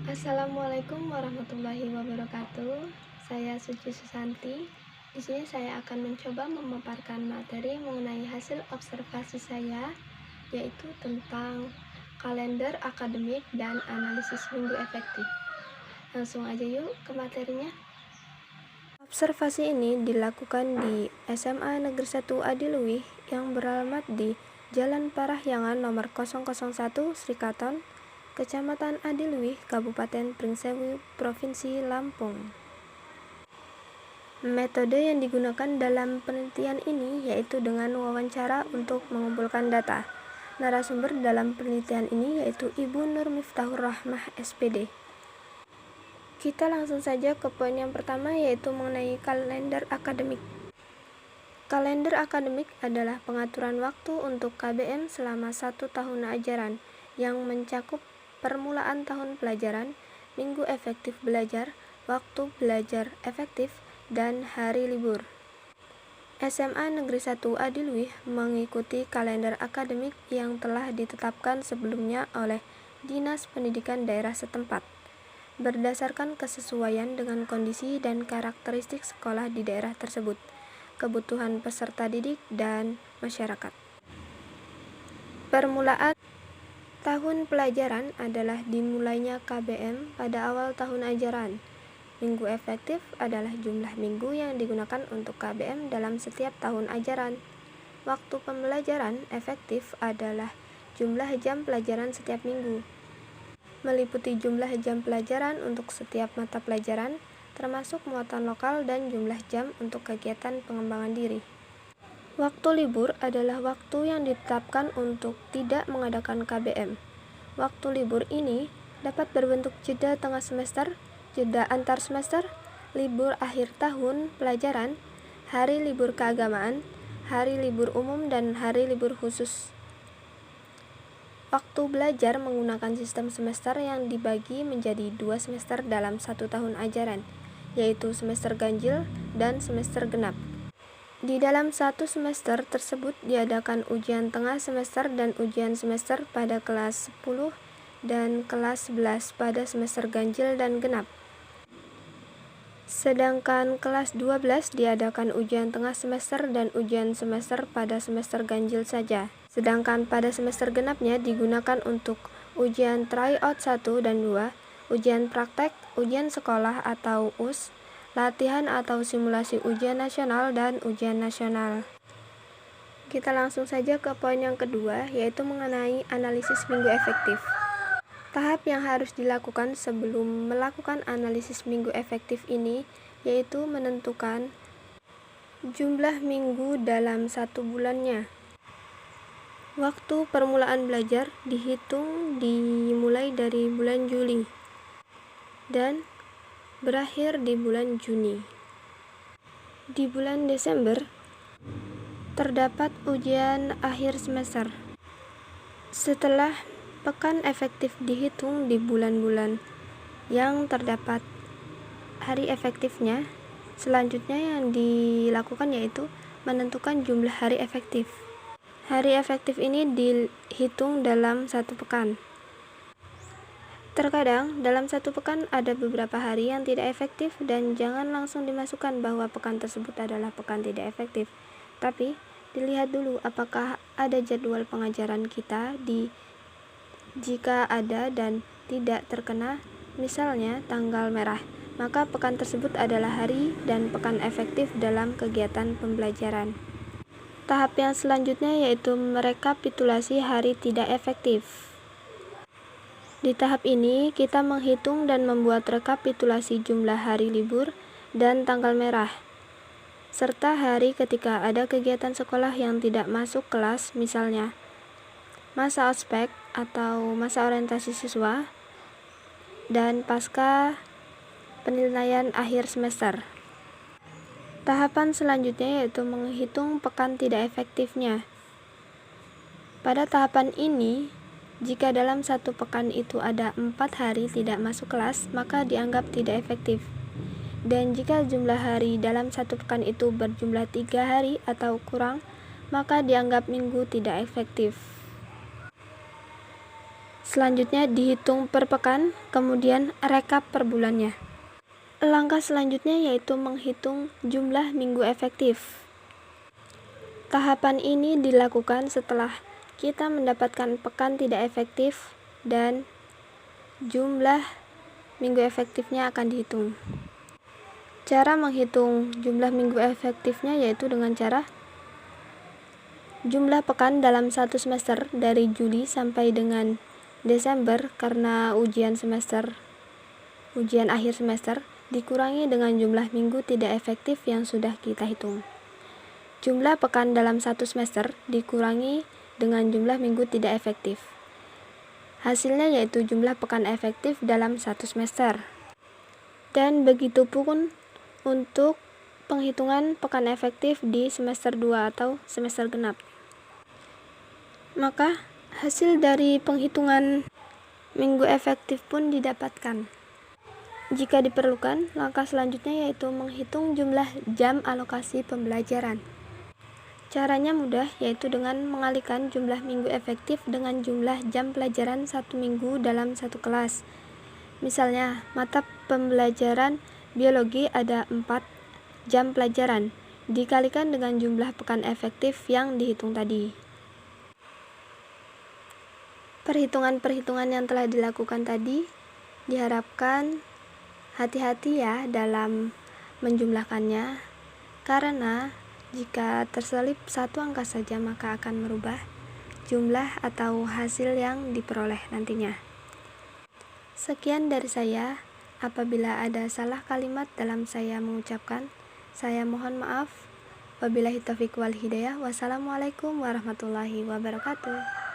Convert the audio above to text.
Assalamualaikum warahmatullahi wabarakatuh. Saya Suci Susanti. Di sini saya akan mencoba memaparkan materi mengenai hasil observasi saya, yaitu tentang kalender akademik dan analisis minggu efektif. Langsung aja yuk ke materinya. Observasi ini dilakukan di SMA Negeri 1 Adiluwih yang beralamat di Jalan Parahyangan nomor 001 Srikaton, Kecamatan Adiluwih, Kabupaten Pringsewu, Provinsi Lampung. Metode yang digunakan dalam penelitian ini yaitu dengan wawancara untuk mengumpulkan data. Narasumber dalam penelitian ini yaitu Ibu Nur Miftahur Rahmah, SPD. Kita langsung saja ke poin yang pertama, yaitu mengenai kalender akademik. Kalender akademik adalah pengaturan waktu untuk KBM selama 1 tahun ajaran yang mencakup permulaan tahun pelajaran, minggu efektif belajar, waktu belajar efektif, dan hari libur. SMA Negeri 1 Adiluwih mengikuti kalender akademik yang telah ditetapkan sebelumnya oleh Dinas Pendidikan daerah setempat, berdasarkan kesesuaian dengan kondisi dan karakteristik sekolah di daerah tersebut, kebutuhan peserta didik, dan masyarakat. Permulaan tahun pelajaran adalah dimulainya KBM pada awal tahun ajaran. Minggu efektif adalah jumlah minggu yang digunakan untuk KBM dalam setiap tahun ajaran. Waktu pembelajaran efektif adalah jumlah jam pelajaran setiap minggu, meliputi jumlah jam pelajaran untuk setiap mata pelajaran, termasuk muatan lokal dan jumlah jam untuk kegiatan pengembangan diri. Waktu libur adalah waktu yang ditetapkan untuk tidak mengadakan KBM. Waktu libur ini dapat berbentuk jeda tengah semester, jeda antar semester, libur akhir tahun pelajaran, hari libur keagamaan, hari libur umum, dan hari libur khusus. Waktu belajar menggunakan sistem semester yang dibagi menjadi 2 semester dalam 1 tahun ajaran, yaitu semester ganjil dan semester genap. Di dalam 1 semester tersebut diadakan ujian tengah semester dan ujian semester pada kelas 10 dan kelas 11 pada semester ganjil dan genap. Sedangkan kelas 12 diadakan ujian tengah semester dan ujian semester pada semester ganjil saja. Sedangkan pada semester genapnya digunakan untuk ujian tryout 1 dan 2, ujian praktek, ujian sekolah atau US, latihan atau simulasi ujian nasional, dan ujian nasional. Kita langsung saja ke poin yang kedua, yaitu mengenai analisis minggu efektif. Tahap yang harus dilakukan sebelum melakukan analisis minggu efektif ini yaitu menentukan jumlah minggu dalam 1 bulannya. Waktu permulaan belajar dihitung dimulai dari bulan Juli dan berakhir di bulan Juni. Di bulan Desember terdapat ujian akhir semester. Setelah pekan efektif dihitung di bulan-bulan yang terdapat hari efektifnya, selanjutnya yang dilakukan yaitu menentukan jumlah hari efektif. Hari efektif ini dihitung dalam 1 pekan. Terkadang dalam 1 pekan ada beberapa hari yang tidak efektif, dan jangan langsung dimasukkan bahwa pekan tersebut adalah pekan tidak efektif. Tapi dilihat dulu apakah ada jadwal pengajaran kita jika ada dan tidak terkena misalnya tanggal merah, maka pekan tersebut adalah hari dan pekan efektif dalam kegiatan pembelajaran. Tahap yang selanjutnya yaitu merekapitulasi hari tidak efektif. Di tahap ini kita menghitung dan membuat rekapitulasi jumlah hari libur dan tanggal merah, serta hari ketika ada kegiatan sekolah yang tidak masuk kelas, misalnya masa ospek atau masa orientasi siswa, dan pasca penilaian akhir semester. Tahapan selanjutnya yaitu menghitung pekan tidak efektifnya. Pada tahapan ini, jika dalam 1 pekan itu ada 4 hari tidak masuk kelas, maka dianggap tidak efektif. Dan jika jumlah hari dalam 1 pekan itu berjumlah 3 hari atau kurang, maka dianggap minggu tidak efektif. Selanjutnya dihitung per pekan, kemudian rekap per bulannya. Langkah selanjutnya yaitu menghitung jumlah minggu efektif. Tahapan ini dilakukan setelah kita mendapatkan pekan tidak efektif dan jumlah minggu efektifnya akan dihitung. Cara menghitung jumlah minggu efektifnya yaitu dengan cara jumlah pekan dalam satu semester dari Juli sampai dengan Desember karena ujian akhir semester dikurangi dengan jumlah minggu tidak efektif yang sudah kita hitung. Jumlah pekan dalam satu semester dikurangi dengan jumlah minggu tidak efektif. Hasilnya yaitu jumlah pekan efektif dalam satu semester. Dan begitu pun untuk penghitungan pekan efektif di semester 2 atau semester genap. Maka hasil dari penghitungan minggu efektif pun didapatkan. Jika diperlukan, langkah selanjutnya yaitu menghitung jumlah jam alokasi pembelajaran. Caranya mudah, yaitu dengan mengalihkan jumlah minggu efektif dengan jumlah jam pelajaran satu minggu dalam satu kelas. Misalnya, mata pembelajaran biologi ada 4 jam pelajaran, dikalikan dengan jumlah pekan efektif yang dihitung tadi. Perhitungan-perhitungan yang telah dilakukan tadi diharapkan hati-hati ya dalam menjumlahkannya, karena jika terselip satu angka saja maka akan merubah jumlah atau hasil yang diperoleh nantinya. Sekian dari saya. Apabila ada salah kalimat dalam saya mengucapkan, saya mohon maaf. Wabillahi taufiq wal hidayah. Wassalamualaikum warahmatullahi wabarakatuh.